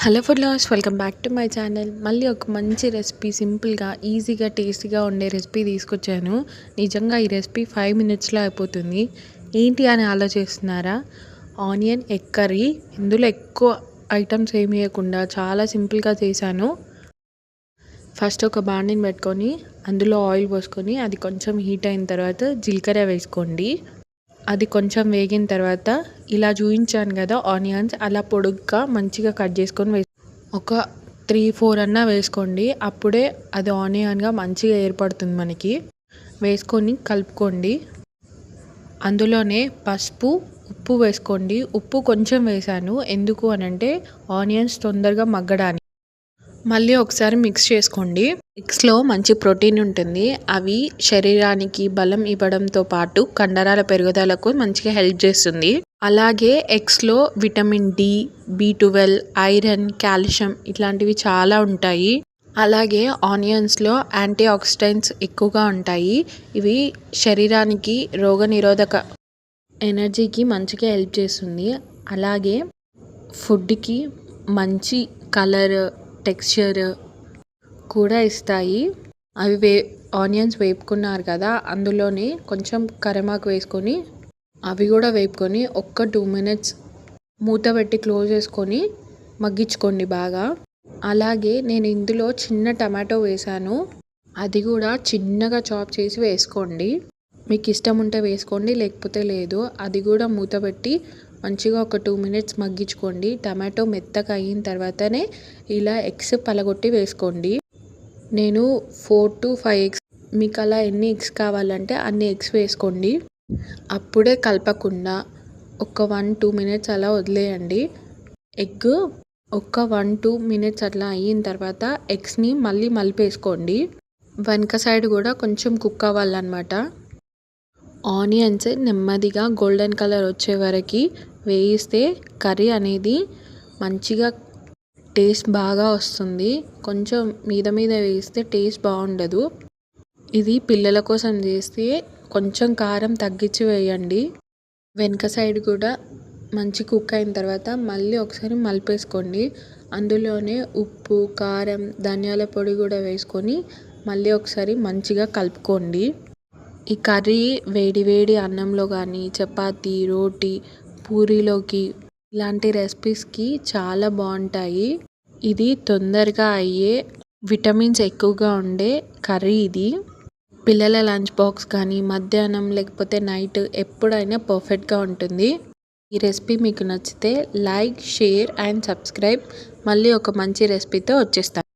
Hello food lovers, welcome back to my channel. మళ్ళీ ఒక మంచి రెసిపీ, సింపుల్గా ఈజీగా టేస్టీగా ఉండే రెసిపీ తీసుకొచ్చాను. నిజంగా ఈ రెసిపీ 5 మినిట్స్లో అయిపోతుంది. ఏంటి అని ఆలోచిస్తున్నారా? Onion egg curry. ఇందులో ఎక్కువ ఐటమ్స్ ఏమి వేయకుండా చాలా సింపుల్గా చేశాను. ఫస్ట్ ఒక బాండిని పెట్టుకొని అందులో ఆయిల్ పోసుకొని అది కొంచెం హీట్ అయిన తర్వాత జీలకర్ర వేసుకోండి. అది కొంచెం వేగిన తర్వాత ఇలా చూపించాను కదా ఆనియన్స్, అలా పొడుగ్గా మంచిగా కట్ చేసుకొని ఒక 3-4 అన్నా వేసుకోండి. అప్పుడే అది ఆనియన్గా మంచిగా ఏర్పడుతుంది మనకి. వేసుకొని కలుపుకోండి. అందులోనే పసుపు, ఉప్పు వేసుకోండి. ఉప్పు కొంచెం వేసాను, ఎందుకు అనంటే ఆనియన్స్ తొందరగా మగ్గడానికి. మళ్ళీ ఒకసారి మిక్స్ చేసుకోండి. ఎగ్స్లో మంచి ప్రోటీన్ ఉంటుంది. అవి శరీరానికి బలం ఇవ్వడంతో పాటు కండరాల పెరుగుదలకు మంచిగా హెల్ప్ చేస్తుంది. అలాగే ఎగ్స్లో vitamin D, B12, iron, calcium ఇట్లాంటివి చాలా ఉంటాయి. అలాగే ఆనియన్స్లో యాంటీ ఆక్సిడెంట్స్ ఎక్కువగా ఉంటాయి. ఇవి శరీరానికి రోగనిరోధక ఎనర్జీకి మంచిగా హెల్ప్ చేస్తుంది. అలాగే ఫుడ్కి మంచి కలర్, టెక్స్చర్ కూడా ఇస్తాయి. అవి ఆనియన్స్ వేపుకున్నారు కదా, అందులోనే కొంచెం కరివేపాకు వేసుకొని అవి కూడా వేపుకొని ఒక్క 2 మినిట్స్ మూత పెట్టి క్లోజ్ చేసుకొని మగ్గించుకోండి బాగా. అలాగే నేను ఇందులో చిన్న టమాటో వేసాను, అది కూడా చిన్నగా చాప్ చేసి వేసుకోండి. మీకు ఇష్టం ఉంటే వేసుకోండి, లేకపోతే లేదు. అది కూడా మూత పెట్టి మంచిగా ఒక 2 మినిట్స్ మగ్గించుకోండి. టమాటో మెత్తగా అయిన తర్వాతనే ఇలా ఎగ్స్ పలగొట్టి వేసుకోండి. నేను 4 to 5 ఎగ్స్, మీకు అలా ఎన్ని ఎగ్స్ కావాలంటే అన్ని ఎగ్స్ వేసుకోండి. అప్పుడే కలపకుండా ఒక 1-2 మినిట్స్ అలా వదిలేయండి. ఎగ్ ఒక 1-2 మినిట్స్ అట్లా అయిన తర్వాత ఎగ్స్ని మళ్ళీ మలిపేసుకోండి. వెనక సైడ్ కూడా కొంచెం కుక్ అవ్వాలన్నమాట. ఆనియన్స్ నెమ్మదిగా గోల్డెన్ కలర్ వచ్చే వరకు వేయిస్తే కర్రీ అనేది మంచిగా టేస్ట్ బాగా వస్తుంది. కొంచెం మీద వేస్తే టేస్ట్ బాగుండదు. ఇది పిల్లల కోసం చేస్తే కొంచెం కారం తగ్గించి వేయండి. వెనక సైడ్ కూడా మంచి కుక్ అయిన తర్వాత మళ్ళీ ఒకసారి మలిపేసుకోండి. అందులోనే ఉప్పు, కారం, ధనియాల పొడి కూడా వేసుకొని మళ్ళీ ఒకసారి మంచిగా కలుపుకోండి. ఈ కర్రీ వేడి వేడి అన్నంలో కానీ, చపాతీ, రోటీ, పూరీలోకి ఇలాంటి రెసిపీస్కి చాలా బాగుంటాయి. ఇది తొందరగా అయ్యే, విటమిన్స్ ఎక్కువగా ఉండే కర్రీ ఇది. పిల్లల లంచ్ బాక్స్ కానీ, మధ్యాహ్నం లేకపోతే నైట్ ఎప్పుడైనా పర్ఫెక్ట్గా ఉంటుంది. ఈ రెసిపీ మీకు నచ్చితే లైక్, షేర్ అండ్ సబ్స్క్రైబ్. మళ్ళీ ఒక మంచి రెసిపీతో వచ్చేస్తాను.